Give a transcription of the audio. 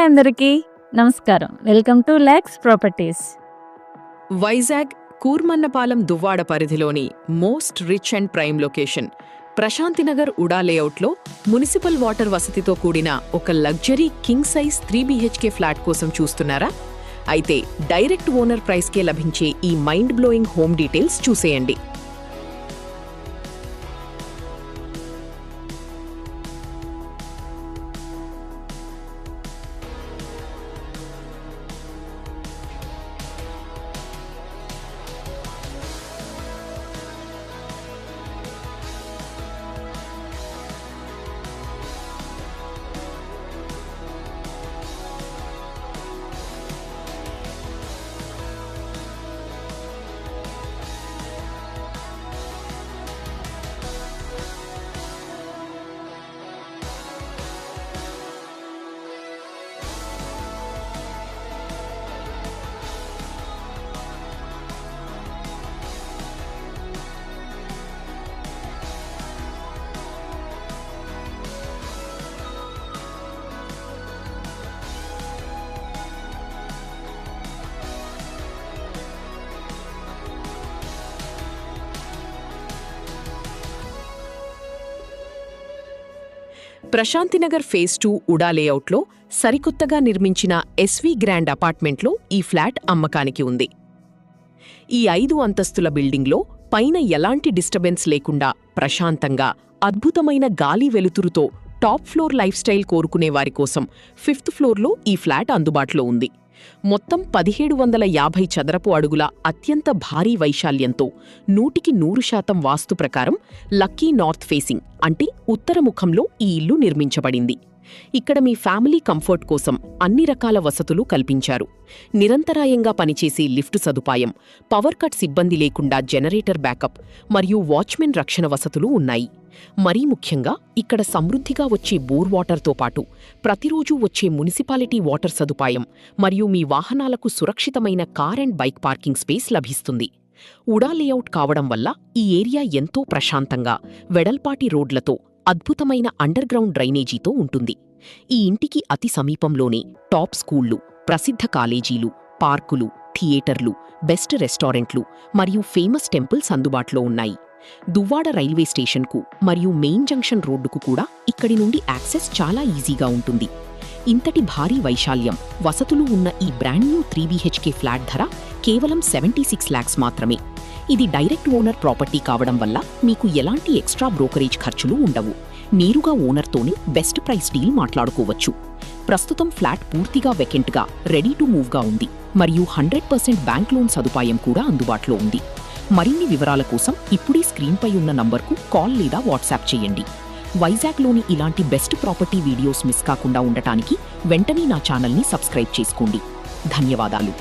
Hi అందరికీ నమస్కారం. Welcome to Laks properties. Vizag Kurmannapalem Duvvada పరిధిలోని most rich and prime location Prashanthinagar UDA లేఅవుట్లో మునిసిపల్ వాటర్ వసతితో కూడిన ఒక luxury king size 3 BHK flat కోసం చూస్తున్నారా? అయితే డైరెక్ట్ ఓనర్ ప్రైస్కే లభించే ఈ మైండ్ బ్లోయింగ్ హోమ్ డీటెయిల్స్ చూసేయండి. ప్రశాంతినగర్ ఫేజ్ 2 ఉడా లేఅవుట్లో సరికొత్తగా నిర్మించిన ఎస్వి గ్రాండ్ అపార్ట్మెంట్లో ఈ ఫ్లాట్ అమ్మకానికి ఉంది. ఈ 5 అంతస్తుల బిల్డింగ్లో పైన ఎలాంటి డిస్టర్బెన్స్ లేకుండా ప్రశాంతంగా అద్భుతమైన గాలి వెలుతురుతో టాప్ ఫ్లోర్ లైఫ్ స్టైల్ కోరుకునే వారి కోసం 5th ఫ్లోర్లో ఈ ఫ్లాట్ అందుబాటులో ఉంది. మొత్తం 1750 చదరపు అడుగుల అత్యంత భారీ వైశాల్యంతో 100% వాస్తు ప్రకారం లక్కీ నార్త్ ఫేసింగ్ అంటే ఉత్తరముఖంలో ఈ ఇల్లు నిర్మించబడింది. ఇక్కడ మీ ఫ్యామిలీ కంఫర్ట్ కోసం అన్ని రకాల వసతులు కల్పించారు. నిరంతరాయంగా పనిచేసే లిఫ్ట్ సదుపాయం, పవర్ కట్ సిబ్బంది లేకుండా జనరేటర్ బ్యాకప్ మరియు వాచ్మెన్ రక్షణ వసతులు ఉన్నాయి. మరీ ముఖ్యంగా ఇక్కడ సమృద్ధిగా వచ్చే బోర్ వాటర్తో పాటు ప్రతిరోజూ వచ్చే మున్సిపాలిటీ వాటర్ సదుపాయం మరియు మీ వాహనాలకు సురక్షితమైన car and bike parking space లభిస్తుంది. ఉడా లేఅవుట్ కావడం వల్ల ఈ ఏరియా ఎంతో ప్రశాంతంగా వెడల్పాటి రోడ్లతో అద్భుతమైన అండర్ గ్రౌండ్ డ్రైనేజీతో ఉంటుంది. ఈ ఇంటికి అతి సమీపంలోనే టాప్ స్కూళ్లు, ప్రసిద్ధ కాలేజీలు, పార్కులు, థియేటర్లు, బెస్ట్ రెస్టారెంట్లు మరియు ఫేమస్ టెంపుల్స్ అందుబాటులో ఉన్నాయి. దువ్వాడ రైల్వే స్టేషన్కు మరియు మెయిన్ జంక్షన్ రోడ్డుకు కూడా ఇక్కడి నుండి యాక్సెస్ చాలా ఈజీగా ఉంటుంది. ఇంతటి భారీ వైశాల్యం, వసతులు ఉన్న ఈ బ్రాండ్ న్యూ 3 BHK ఫ్లాట్ ధర కేవలం 76 lakhs మాత్రమే. ఇది డైరెక్ట్ ఓనర్ ప్రాపర్టీ కావడం వల్ల మీకు ఎలాంటి ఎక్స్ట్రా బ్రోకరేజ్ ఖర్చులు ఉండవు. నేరుగా ఓనర్తోనే బెస్ట్ ప్రైస్ డీల్ మాట్లాడుకోవచ్చు. ప్రస్తుతం ఫ్లాట్ పూర్తిగా వెకెంట్గా రెడీ టు మూవ్గా ఉంది మరియు 100% బ్యాంక్ లోన్ సదుపాయం కూడా అందుబాటులో ఉంది. మరిన్ని వివరాల కోసం ఇప్పుడే స్క్రీన్పై ఉన్న నంబర్కు కాల్ లేదా వాట్సాప్ చేయండి. వైజాగ్లోని ఇలాంటి బెస్ట్ ప్రాపర్టీ వీడియోస్ మిస్ కాకుండా ఉండటానికి వెంటనే నా ఛానల్ని సబ్స్క్రైబ్ చేసుకోండి. ధన్యవాదాలు.